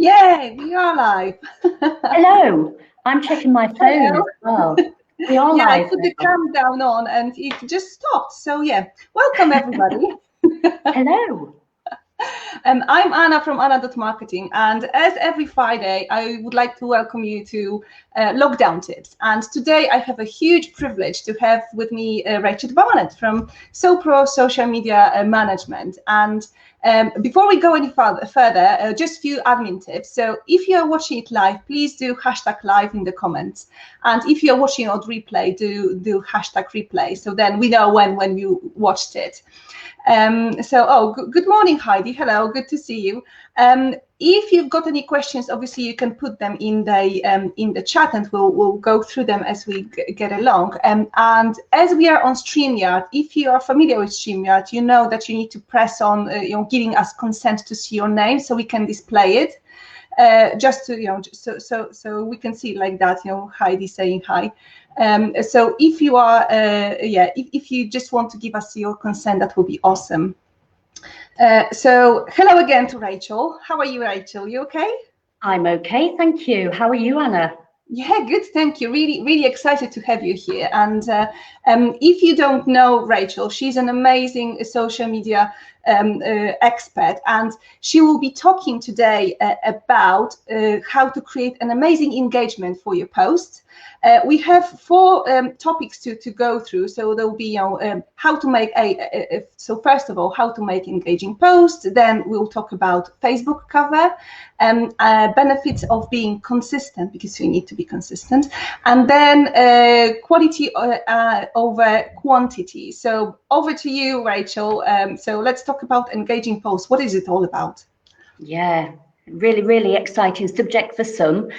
Yay, we are live. Hello, I'm checking my phone as well. We are Yeah, live. I put the countdown on and it just stopped. So yeah, welcome everybody. Hello. I'm Anna from Anna.marketing, and as every Friday, I would like to welcome you to Lockdown Tips. And today I have a huge privilege to have with me Rachel Barnett from SoPro Social Media Management. And before we go any further, just a few admin tips. So if you are watching it live, please do hashtag live in the comments. And if you are watching on replay, do hashtag replay. So then we know when you watched it. Good morning, Heidi. Hello, good to see you. If you've got any questions, obviously you can put them in the chat, and we'll go through them as we get along. And as we are on StreamYard, if you are familiar with StreamYard, you know that you need to press on, giving us consent to see your name, so we can display it. Just to so we can see like that, Heidi saying hi. So if you are if you just want to give us your consent, that would be awesome. So hello again to Rachel. How are you, Rachel? You okay? I'm okay, thank you. How are you, Anna? Yeah, good, thank you. Really excited to have you here. And if you don't know Rachel, she's an amazing social media expert, and she will be talking today about how to create an amazing engagement for your posts. We have 4 topics to go through. So there'll be how to make so first of all, how to make engaging posts. Then we'll talk about Facebook cover, benefits of being consistent, because you need to be consistent, and then quality over quantity. So over to you, Rachel. So let's talk about engaging posts. What is it all about? Yeah, really exciting subject for some.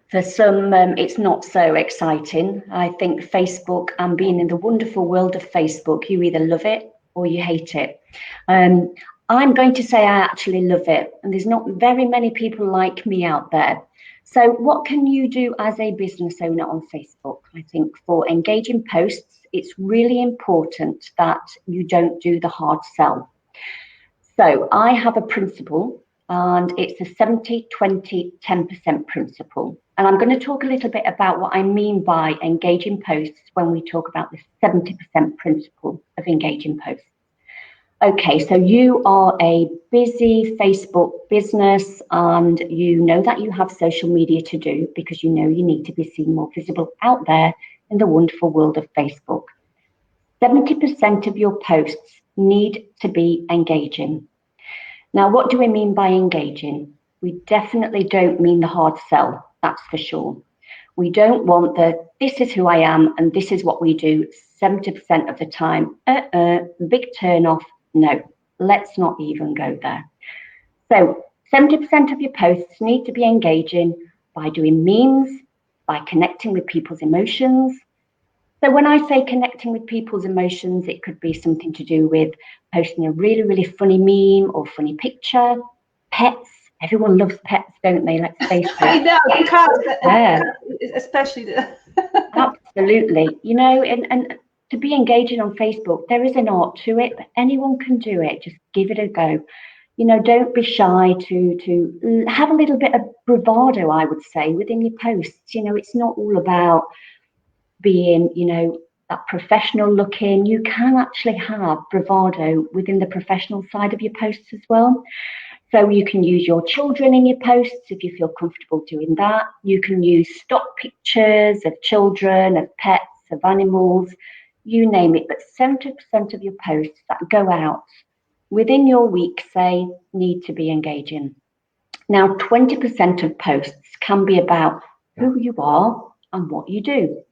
For some, it's not so exciting. I think Facebook, and being in the wonderful world of Facebook, you either love it or you hate it. I'm going to say I actually love it, and there's not very many people like me out there. So what can you do as a business owner on Facebook? I think for engaging posts, it's really important that you don't do the hard sell. So I have a principle, and it's a 70, 20, 10% principle. And I'm going to talk a little bit about what I mean by engaging posts when we talk about the 70% principle of engaging posts. Okay, so you are a busy Facebook business, and you know that you have social media to do, because you know you need to be seen more visible out there in the wonderful world of Facebook. 70% of your posts need to be engaging. Now, what do we mean by engaging? We definitely don't mean the hard sell, that's for sure. We don't want this is who I am and this is what we do 70% of the time. Big turn off. No, let's not even go there. So 70% of your posts need to be engaging by doing memes, by connecting with people's emotions. So when I say connecting with people's emotions, it could be something to do with posting a really funny meme or funny picture. Pets. Everyone loves pets, don't they? Let's face it. I know, especially. Absolutely. And to be engaging on Facebook, there is an art to it, but anyone can do it. Just give it a go. Don't be shy to have a little bit of bravado, I would say, within your posts. It's not all about being, that professional looking. You can actually have bravado within the professional side of your posts as well. So you can use your children in your posts if you feel comfortable doing that. You can use stock pictures of children, of pets, of animals, you name it. But 70% of your posts that go out within your week, say, need to be engaging. Now, 20% of posts can be about who you are and what you do.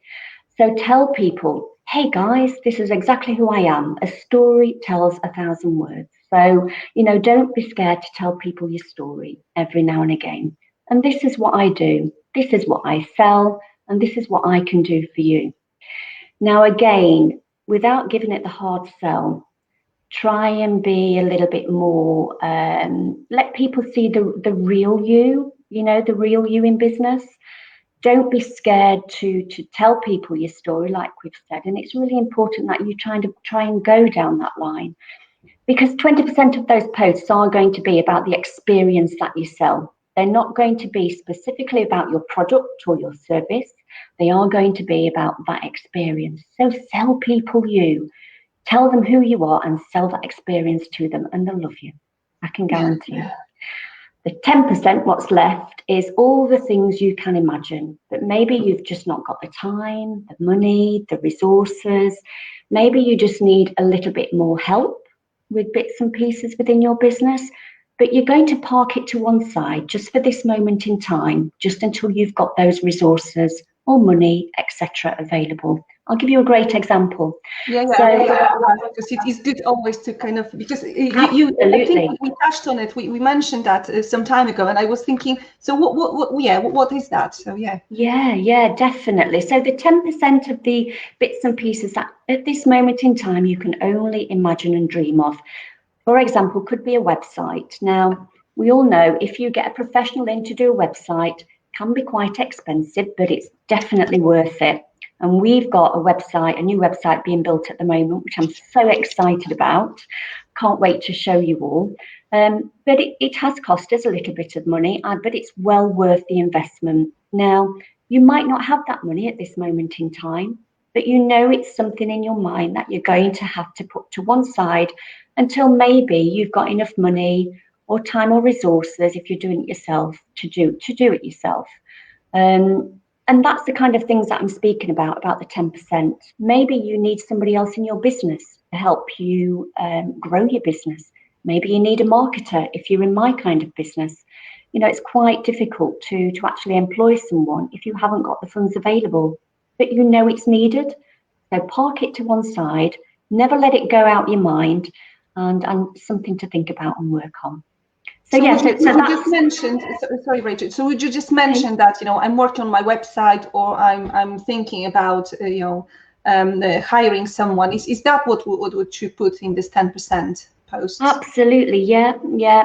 So tell people, hey guys, this is exactly who I am. A story tells 1,000 words. So, don't be scared to tell people your story every now and again. And this is what I do. This is what I sell. And this is what I can do for you. Now, again, without giving it the hard sell, try and be a little bit more, let people see the real you, the real you in business. Don't be scared to tell people your story, like we've said. And it's really important that you try and go down that line, because 20% of those posts are going to be about the experience that you sell. They're not going to be specifically about your product or your service. They are going to be about that experience. So sell people you. Tell them who you are and sell that experience to them, and they'll love you. I can guarantee. Yeah. The 10%, what's left, is all the things you can imagine, but maybe you've just not got the time, the money, the resources. Maybe you just need a little bit more help with bits and pieces within your business, but you're going to park it to one side just for this moment in time, just until you've got those resources or money, etc., available. I'll give you a great example. Yeah, So, because it is good always to kind of, because I think we touched on it. We mentioned that some time ago, and I was thinking, so what is that? So yeah, definitely. So the 10% of the bits and pieces that at this moment in time you can only imagine and dream of, for example, could be a website. Now, we all know if you get a professional in to do a website, it can be quite expensive, but it's definitely worth it. And we've got a new website being built at the moment, which I'm so excited about. Can't wait to show you all. But it has cost us a little bit of money, but it's well worth the investment. Now, you might not have that money at this moment in time, but you know it's something in your mind that you're going to have to put to one side until maybe you've got enough money or time or resources, if you're doing it yourself, to do it yourself. And that's the kind of things that I'm speaking about the 10%. Maybe you need somebody else in your business to help you grow your business. Maybe you need a marketer if you're in my kind of business. You know, it's quite difficult to actually employ someone if you haven't got the funds available, but you know it's needed. So park it to one side, never let it go out your mind, and something to think about and work on. So yeah, so just mentioned. Sorry, Rachel. So would you just mention that I'm working on my website, or I'm thinking about hiring someone? Is that what you put in this 10% post? Absolutely, yeah,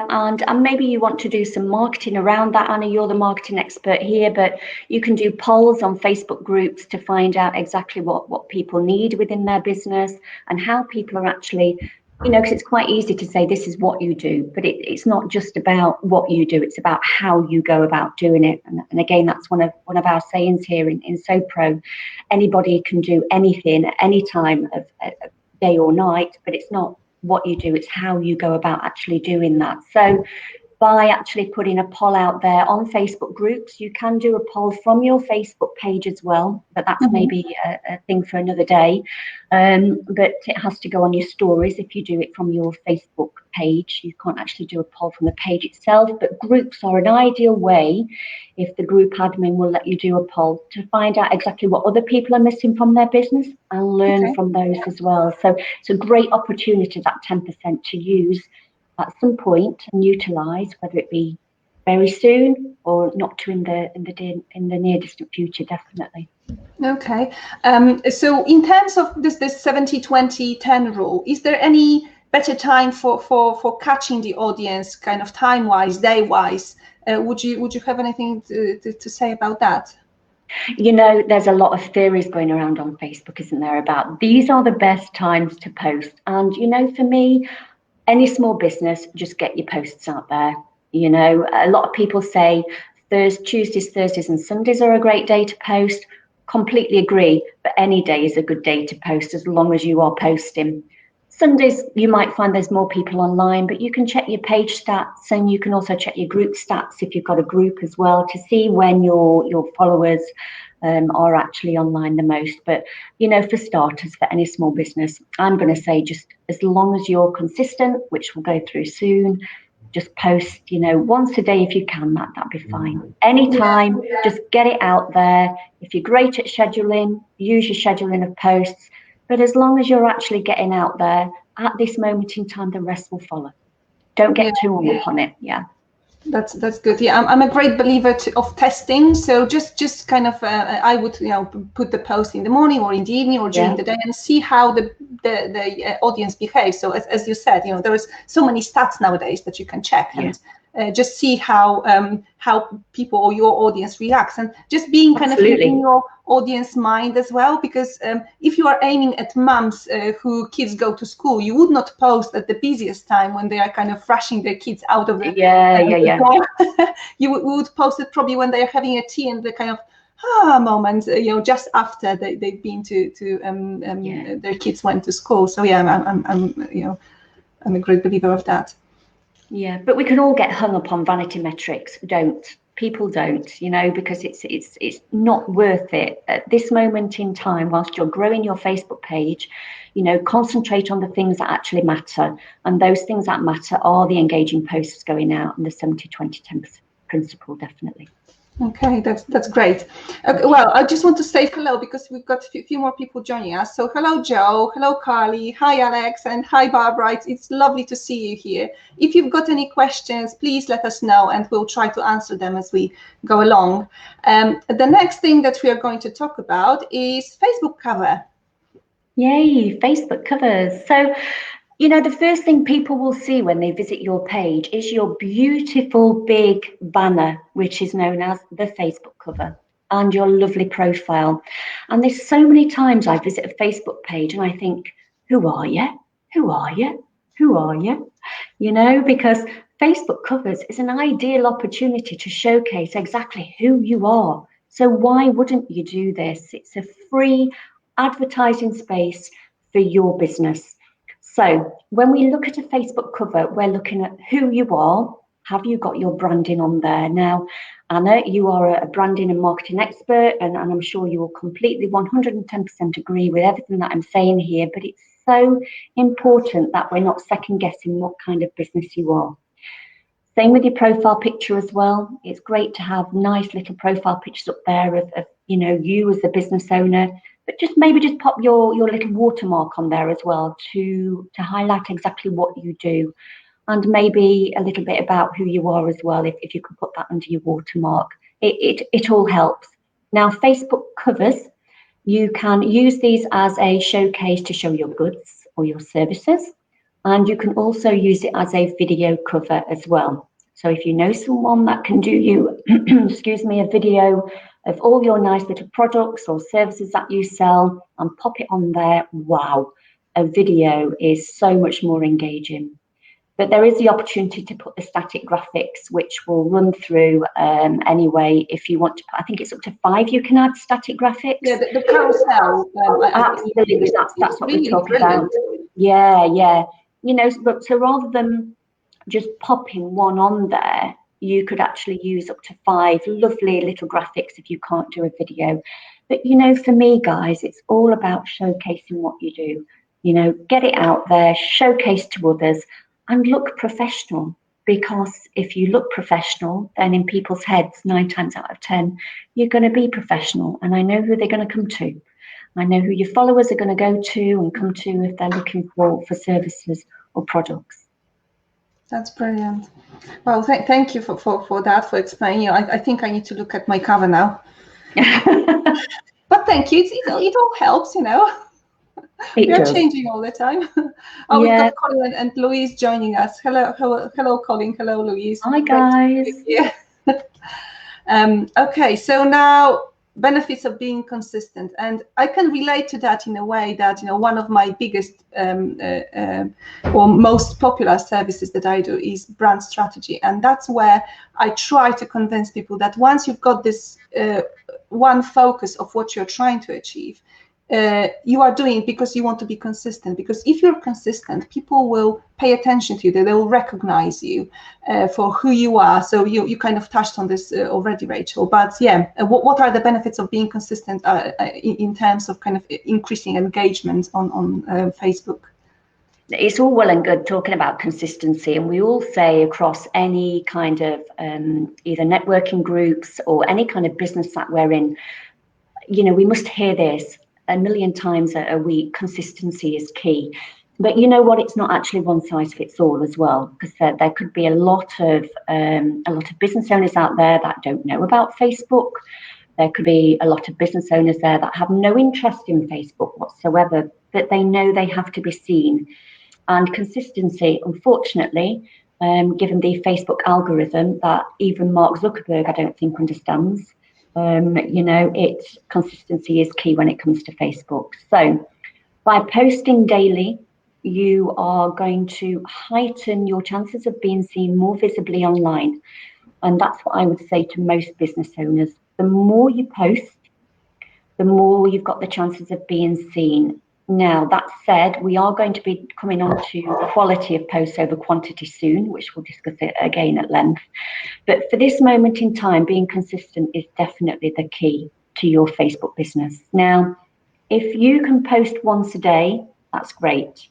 and maybe you want to do some marketing around that, Anna. You're the marketing expert here, but you can do polls on Facebook groups to find out exactly what people need within their business and how people are actually. Because it's quite easy to say this is what you do, but it's not just about what you do, it's about how you go about doing it. And again, that's one of our sayings here in SoPro. Anybody can do anything at any time of day or night, but it's not what you do, it's how you go about actually doing that. So by actually putting a poll out there on Facebook groups, you can do a poll from your Facebook page as well, but that's maybe a thing for another day. But it has to go on your stories if you do it from your Facebook page. You can't actually do a poll from the page itself, but groups are an ideal way, if the group admin will let you do a poll, to find out exactly what other people are missing from their business and learn from those as well. So it's a great opportunity, that 10%, to use at some point and utilize, whether it be very soon or not too in the near distant future, definitely. Okay. So in terms of this 70-20-10 rule, is there any better time for catching the audience, kind of time-wise, day-wise? Would you have anything to say about that? There's a lot of theories going around on Facebook, isn't there, about these are the best times to post. And, for me, any small business, just get your posts out there. A lot of people say Tuesdays, Thursdays and Sundays are a great day to post. Completely agree, but any day is a good day to post as long as you are posting. Sundays, you might find there's more people online, but you can check your page stats, and you can also check your group stats if you've got a group as well, to see when your followers are actually online the most. But for starters, for any small business, I'm going to say just as long as you're consistent, which we'll go through soon, just post once a day if you can. That'd be fine. Anytime, just get it out there. If you're great at scheduling, use your scheduling of posts, but as long as you're actually getting out there at this moment in time, the rest will follow. Don't get too hung up on it. That's good. I'm a great believer of testing. So just kind of I would put the post in the morning or in the evening or during the day and see how the audience behaves. So as you said, there is so many stats nowadays that you can check, and just see how people or your audience reacts, and just being kind of in your audience mind as well, because if you are aiming at mums who kids go to school, you would not post at the busiest time when they are kind of rushing their kids out of the door. You would post it probably when they are having a tea and the kind of moment, just after they've been to their kids went to school. So I'm a great believer of that. Yeah, but we can all get hung up on vanity metrics. People don't, because it's not worth it at this moment in time. Whilst you're growing your Facebook page, concentrate on the things that actually matter, and those things that matter are the engaging posts going out and the 70-20-10 principle, definitely. Okay, that's great. Okay, well, I just want to say hello because we've got a few more people joining us. So hello, Joe. Hello, Carly. Hi, Alex. And hi, Barbara. It's lovely to see you here. If you've got any questions, please let us know and we'll try to answer them as we go along. The next thing that we are going to talk about is Facebook cover. Yay, Facebook covers. So, the first thing people will see when they visit your page is your beautiful big banner, which is known as the Facebook cover, and your lovely profile. And there's so many times I visit a Facebook page and I think, who are you? Who are you? Who are you? Because Facebook covers is an ideal opportunity to showcase exactly who you are. So why wouldn't you do this? It's a free advertising space for your business. So when we look at a Facebook cover, we're looking at who you are. Have you got your branding on there? Now, Anna, you are a branding and marketing expert, and I'm sure you will completely 110% agree with everything that I'm saying here, but it's so important that we're not second guessing what kind of business you are. Same with your profile picture as well. It's great to have nice little profile pictures up there of you as the business owner. But just pop your little watermark on there as well to highlight exactly what you do, and maybe a little bit about who you are as well. If you can put that under your watermark, it all helps. Now, Facebook covers, you can use these as a showcase to show your goods or your services, and you can also use it as a video cover as well. So if you know someone that can do you, a video of all your nice little products or services that you sell and pop it on there, wow, a video is so much more engaging. But there is the opportunity to put the static graphics, which will run through anyway. If you want to, I think it's up to 5 you can add static graphics. Yeah, the carousel. Absolutely, that's what we're talking about. Yeah. But so rather than just popping one on there, you could actually use up to 5 lovely little graphics if you can't do a video. But, for me, guys, it's all about showcasing what you do. Get it out there, showcase to others, and look professional. Because if you look professional, then in people's heads, 9 times out of 10, you're going to be professional. And I know who they're going to come to. I know who your followers are going to go to and come to if they're looking for services or products. That's brilliant. Well, thank you for that, for explaining. I think I need to look at my cover now. But thank you. It all helps, We are changing all the time. We've got Colin and Louise joining us. Hello, Colin. Hello, Louise. Hi, guys. Yeah. Okay, so now benefits of being consistent, and I can relate to that in a way that one of my biggest or most popular services that I do is brand strategy, and that's where I try to convince people that once you've got this one focus of what you're trying to achieve, you are doing it because you want to be consistent. Because if you're consistent, people will pay attention to you. They will recognize you for who you are. So you kind of touched on this already, Rachel. But yeah, what are the benefits of being consistent in terms of kind of increasing engagement on Facebook? It's all well and good talking about consistency, and we all say across any kind of either networking groups or any kind of business that we're in, we must hear this a million times a week. Consistency is key. But you know what? It's not actually one size fits all as well, because there could be a lot of business owners out there that don't know about Facebook. There could be a lot of business owners there that have no interest in Facebook whatsoever, but they know they have to be seen. And consistency, unfortunately, given the Facebook algorithm that even Mark Zuckerberg, I don't think, understands. Consistency is key when it comes to Facebook. So by posting daily, you are going to heighten your chances of being seen more visibly online. And that's what I would say to most business owners. The more you post, the more you've got the chances of being seen. Now, that said, we are going to be coming on to quality of posts over quantity soon, which we'll discuss it again at length. But for this moment in time, being consistent is definitely the key to your Facebook business. Now, if you can post once a day, that's great.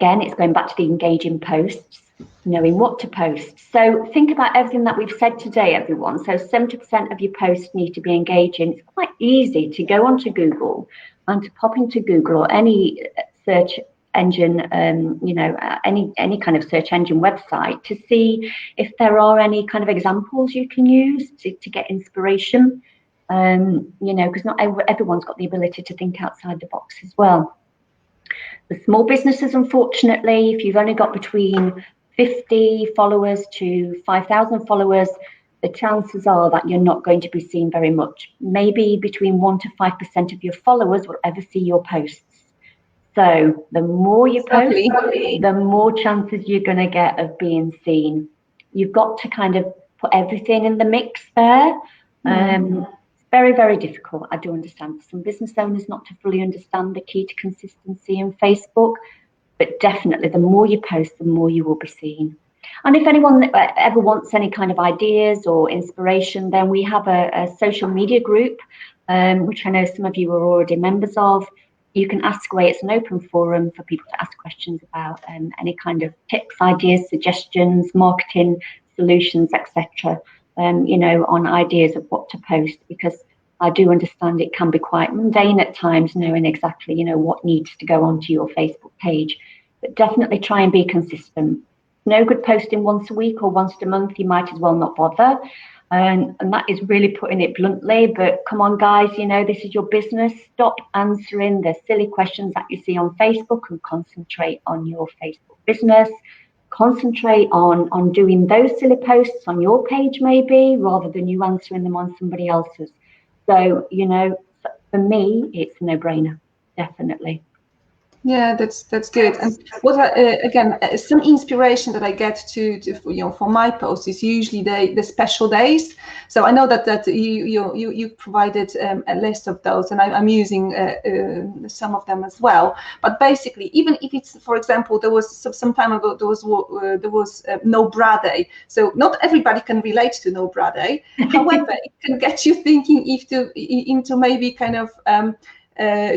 Again, it's going back to the engaging posts, knowing what to post. So think about everything that we've said today, everyone. So 70% of your posts need to be engaging. It's quite easy to go onto Google and to pop into Google or any search engine, any kind of search engine website to see if there are any kind of examples you can use to get inspiration. Because not everyone's got the ability to think outside the box as well. The small businesses, unfortunately, if you've only got between 50 followers to 5,000 followers, the chances are that you're not going to be seen very much. Maybe between 1 to 5% of your followers will ever see your posts. So the more you post, the more chances you're going to get of being seen. You've got to kind of put everything in the mix there. Very, very difficult. I do understand for some business owners not to fully understand the key to consistency in Facebook, but definitely the more you post, the more you will be seen. And if anyone ever wants any kind of ideas or inspiration, then we have a social media group, which I know some of you are already members of. You can ask away. It's an open forum for people to ask questions about any kind of tips, ideas, suggestions, marketing solutions, etc. On ideas of what to post, because I do understand it can be quite mundane at times, knowing exactly, what needs to go onto your Facebook page. But definitely try and be consistent. No good posting once a week or once a month. You might as well not bother. And that is really putting it bluntly. But come on, guys, this is your business. Stop answering the silly questions that you see on Facebook and concentrate on your Facebook business. Concentrate on doing those silly posts on your page, maybe, rather than you answering them on somebody else's. So, for me, it's a no-brainer, definitely. Yeah, that's good. And what some inspiration that I get for my posts is usually the special days. So I know that you provided a list of those, and I'm using some of them as well. But basically, even if it's, for example, there was some time ago there was No Bra Day. So not everybody can relate to No Bra Day. However, it can get you thinking into maybe kind of.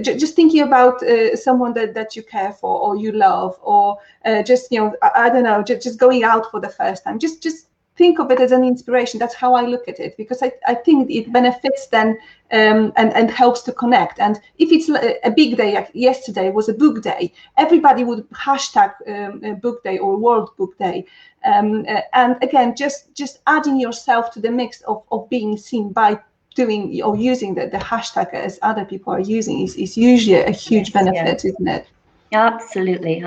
Just thinking about someone that you care for or you love, or just I don't know, just going out for the first time. Just think of it as an inspiration. That's how I look at it, because I think it benefits then and helps to connect. And if it's a big day, like yesterday was a book day, everybody would hashtag book day or World Book Day. And again, just adding yourself to the mix of being seen by doing or using the hashtag as other people are using is usually a huge benefit, isn't it? Absolutely,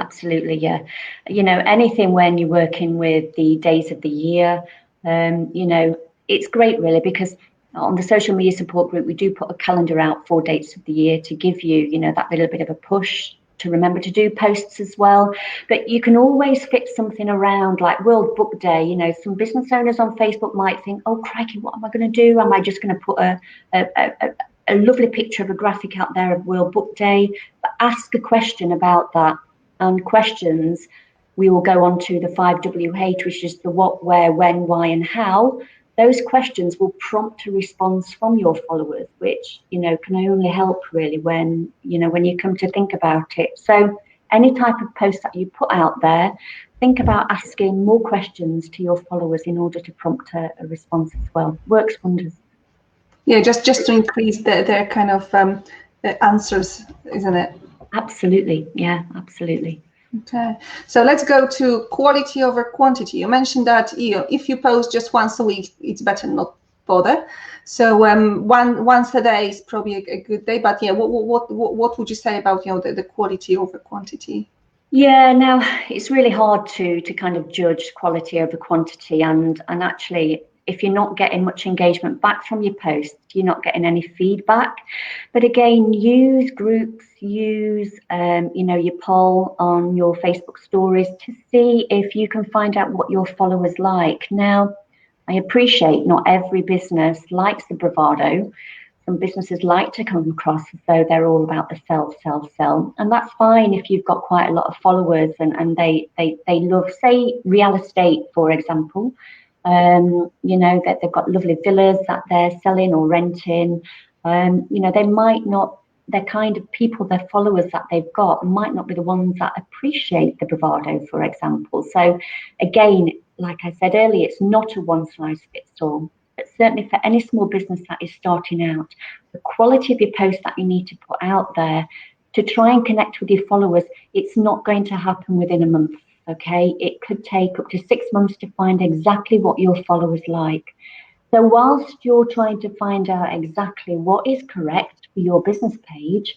yeah. Anything when you're working with the days of the year, it's great really, because on the social media support group, we do put a calendar out for dates of the year to give you, that little bit of a push to remember to do posts as well. But you can always fit something around, like World Book Day. Some business owners on Facebook might think, oh crikey, what am I going to do? Am I just going to put a lovely picture of a graphic out there of World Book Day? But ask a question about that. And questions, we will go on to the 5WH, which is the what, where, when, why, and how. Those questions will prompt a response from your followers, which, can only help really when you come to think about it. So any type of post that you put out there, think about asking more questions to your followers in order to prompt a response as well. Works wonders. Yeah, just to increase their kind of answers, isn't it? Absolutely. Yeah, absolutely. Okay, so let's go to quality over quantity. You mentioned that if you post just once a week, it's better not bother. So once a day is probably a good day. But yeah, what would you say about the quality over quantity? Yeah, now it's really hard to kind of judge quality over quantity, and actually, if you're not getting much engagement back from your post, you're not getting any feedback. But again, use groups, use your poll on your Facebook stories to see if you can find out what your followers like. Now, I appreciate not every business likes the bravado. Some businesses like to come across as though they're all about the sell, sell, sell. And that's fine if you've got quite a lot of followers and they love, say, real estate, for example. That they've got lovely villas that they're selling or renting. They might not, their kind of people, their followers that they've got might not be the ones that appreciate the bravado, for example. So again, like I said earlier, it's not a one size fits all. But certainly for any small business that is starting out, the quality of your posts that you need to put out there to try and connect with your followers, it's not going to happen within a month, okay? It could take up to 6 months to find exactly what your followers like. So whilst you're trying to find out exactly what is correct for your business page,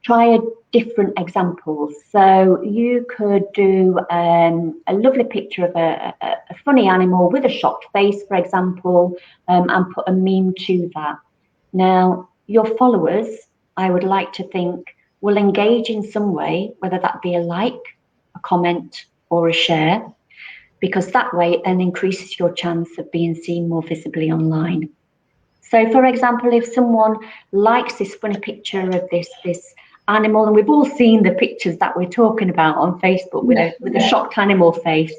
try different examples. So you could do a lovely picture of a funny animal with a shocked face, for example, and put a meme to that. Now, your followers, I would like to think, will engage in some way, whether that be a like, a comment, or a share, because that way it then increases your chance of being seen more visibly online. So, for example, if someone likes this funny picture of this animal, and we've all seen the pictures that we're talking about on Facebook with a shocked animal face.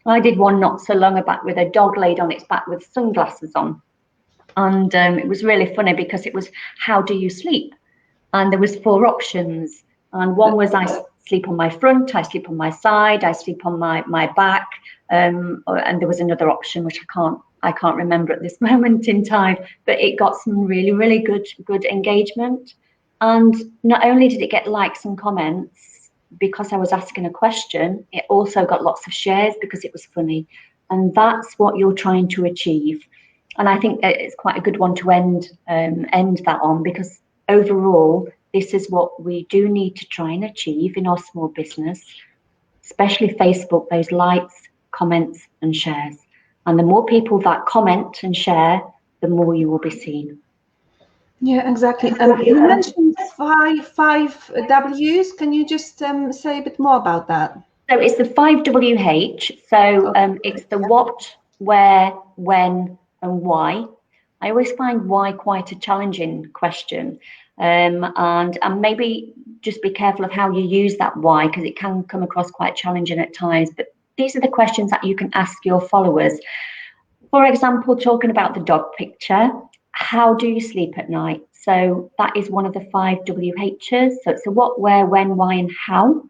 I did one not so long back with a dog laid on its back with sunglasses on, and it was really funny because it was, how do you sleep? And there was 4 options, and one was, I sleep on my front, I sleep on my side, I sleep on my back, and there was another option which I can't remember at this moment in time, but it got some really, really good engagement. And not only did it get likes and comments because I was asking a question, it also got lots of shares because it was funny. And that's what you're trying to achieve. And I think it's quite a good one to end that on, because overall, this is what we do need to try and achieve in our small business, especially Facebook, those likes, comments, and shares. And the more people that comment and share, the more you will be seen. Yeah, exactly. You mentioned five W's. Can you just say a bit more about that? So it's the 5WH. So it's the what, where, when, and why. I always find why quite a challenging question. And maybe just be careful of how you use that why, because it can come across quite challenging at times. But these are the questions that you can ask your followers. For example, talking about the dog picture, how do you sleep at night? So that is one of the 5WHs. So it's a what, where, when, why, and how.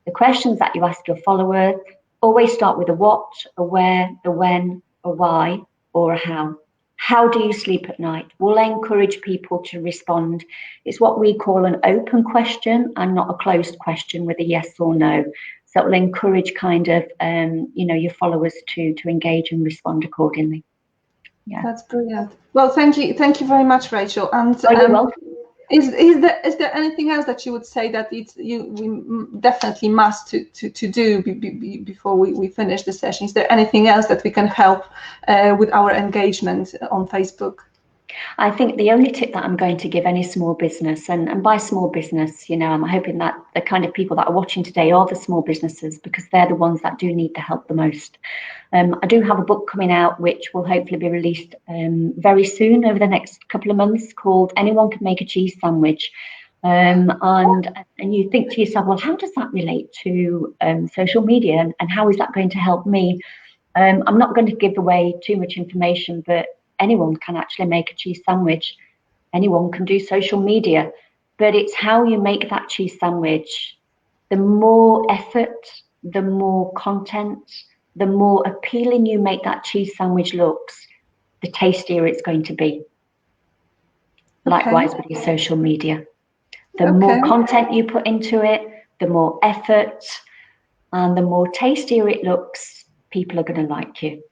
The questions that you ask your followers always start with a what, a where, a when, a why, or a how. How do you sleep at night? We'll encourage people to respond. It's what we call an open question and not a closed question with a yes or no. So it will encourage kind of, your followers to engage and respond accordingly. Yeah, that's brilliant. Well, thank you very much, Rachel. And you're welcome. Is there anything else that you would say that we definitely must to do before we finish the session? Is there anything else that we can help with our engagement on Facebook? I think the only tip that I'm going to give any small business, and by small business, I'm hoping that the kind of people that are watching today are the small businesses, because they're the ones that do need the help the most. I do have a book coming out which will hopefully be released very soon, over the next couple of months, called Anyone Can Make a Cheese Sandwich. And you think to yourself, well, how does that relate to social media, and how is that going to help me? I'm not going to give away too much information, but anyone can actually make a cheese sandwich. Anyone can do social media, but it's how you make that cheese sandwich. The more effort, the more content, the more appealing you make that cheese sandwich looks, the tastier it's going to be. Likewise with your social media. The more content you put into it, the more effort, and the more tastier it looks, people are going to like you.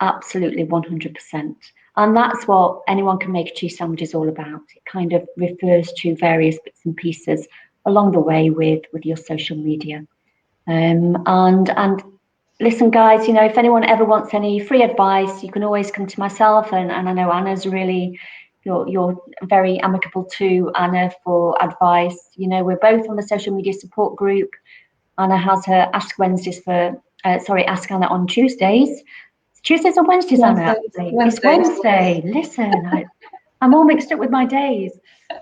Absolutely, 100%. And that's what Anyone Can Make a Cheese Sandwich is all about. It kind of refers to various bits and pieces along the way with your social media. And listen, guys, you know, if anyone ever wants any free advice, you can always come to myself, and I know Anna's really, you're very amicable to Anna for advice. You know, we're both on the social media support group. Anna has her Ask Wednesdays Ask Anna on Tuesdays. Tuesdays or Wednesdays, Anna? It's Wednesday. Listen, I'm all mixed up with my days.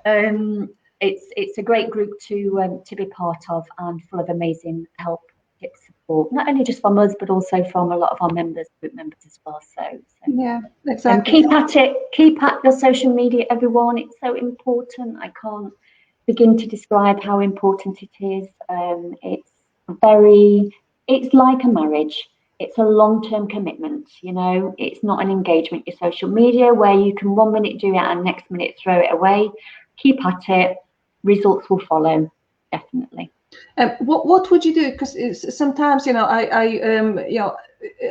It's a great group to be part of, and full of amazing help, tips, support, not only just from us, but also from a lot of our group members as well. So yeah, exactly. Keep at it. Keep at your social media, everyone. It's so important. I can't begin to describe how important it is. It's like a marriage. It's a long-term commitment, you know. It's not an engagement, your social media, where you can 1 minute do it and next minute throw it away. Keep at it. Results will follow, definitely. What would you do? Because sometimes, you know,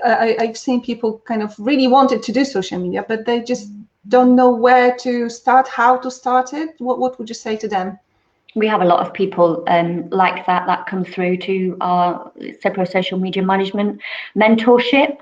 I've seen people kind of really wanted to do social media, but they just don't know where to start, how to start it. What would you say to them? We have a lot of people like that come through to our Sepro Social Media Management mentorship.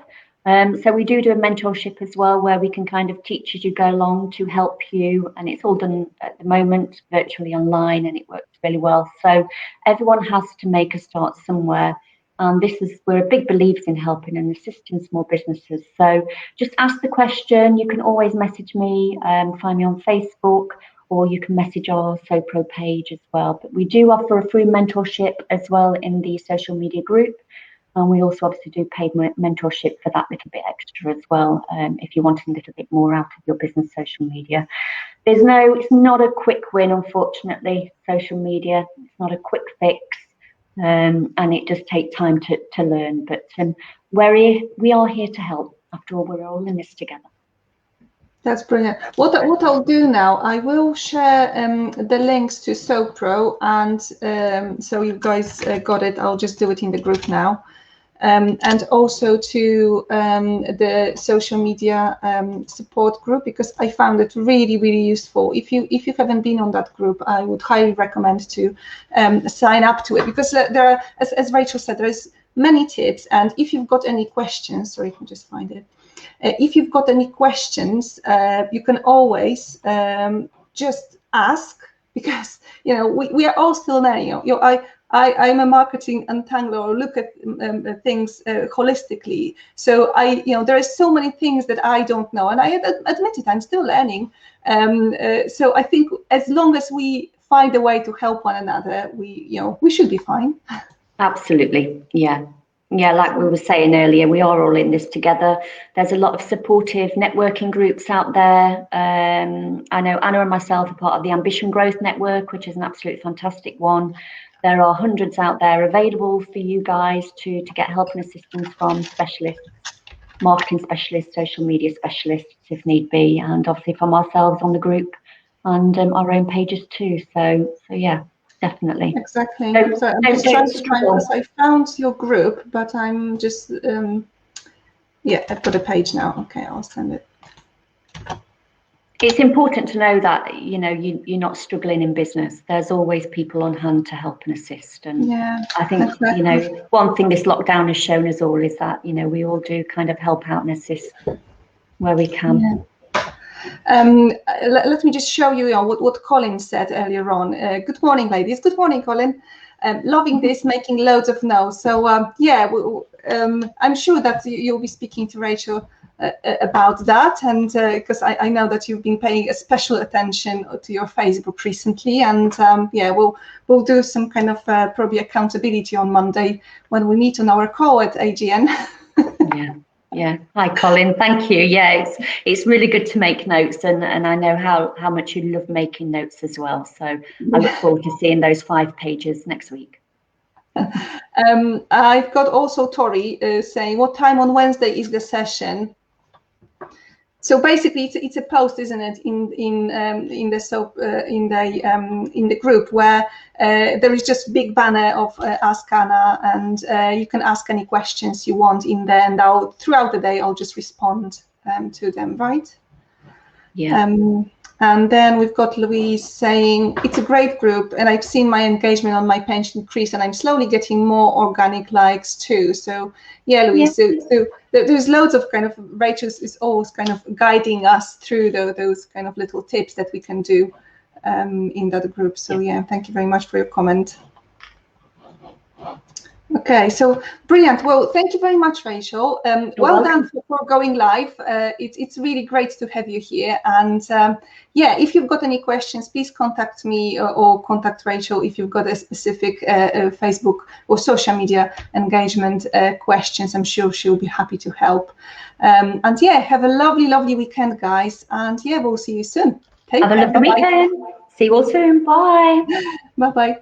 So we do a mentorship as well, where we can kind of teach as you go along to help you, and it's all done at the moment virtually online, and it works really well. So everyone has to make a start somewhere, and we're big believers in helping and assisting small businesses. So just ask the question. You can always message me, find me on Facebook, or you can message our SoPro page as well. But we do offer a free mentorship as well in the social media group. And we also obviously do paid mentorship for that little bit extra as well, if you want a little bit more out of your business social media. It's not a quick win, unfortunately, social media. It's not a quick fix, and it does take time to learn. But we are here to help. After all, we're all in this together. That's brilliant. What I'll do now, I will share the links to SoPro, and so you guys got it. I'll just do it in the group now. And also to the social media support group, because I found it really, really useful. If you haven't been on that group, I would highly recommend to sign up to it, because there are, as Rachel said, there's many tips. And if you've got any questions, sorry, I can just find it. If you've got any questions, you can always just ask, because you know we are all still learning. I'm a marketing untangler, or look at things holistically. So there are so many things that I don't know, and I admit it, I'm still learning. So I think as long as we find a way to help one another, we should be fine. Absolutely, yeah. Yeah, like we were saying earlier, we are all in this together. There's a lot of supportive networking groups out there. I know Anna and myself are part of the Ambition Growth Network, which is an absolutely fantastic one. There are hundreds out there available for you guys to get help and assistance from specialists, marketing specialists, social media specialists, if need be, and obviously from ourselves on the group and our own pages too. So yeah. Definitely. Exactly. So I'm just trying to find, because I found your group, but I'm just, yeah, I've got a page now. Okay, I'll send it. It's important to know that, you're not struggling in business. There's always people on hand to help and assist. And yeah, I think, exactly. one thing this lockdown has shown us all is that, we all do kind of help out and assist where we can. Yeah. Let me just show you what Colin said earlier on. Good morning, ladies. Good morning, Colin. Loving this, making loads of notes. So yeah, I'm sure that you'll be speaking to Rachel about that, and because I know that you've been paying a special attention to your Facebook recently, and yeah, we'll do some kind of probably accountability on Monday when we meet on our call at AGN. Yeah. Hi, Colin. Thank you. Yeah, it's really good to make notes, and I know how much you love making notes as well. So I look forward to seeing those 5 pages next week. I've got also Tori saying, what time on Wednesday is the session? So basically, it's a post, isn't it, in the group, where there is just a big banner of Ask Anna, and you can ask any questions you want in there, and throughout the day I'll just respond to them, right? Yeah. And then we've got Louise saying, it's a great group and I've seen my engagement on my page increase and I'm slowly getting more organic likes too. So yeah, Louise, so there's loads of kind of, Rachel is always kind of guiding us through those kind of little tips that we can do in that group. So yeah, thank you very much for your comment. Okay, so brilliant. Well, thank you very much, Rachel. Well done for going live. It's really great to have you here. And yeah, if you've got any questions, please contact me or contact Rachel if you've got a specific Facebook or social media engagement questions. I'm sure she'll be happy to help. And yeah, have a lovely, lovely weekend, guys. And yeah, we'll see you soon. Have a lovely weekend. See you all soon. Bye. Bye-bye.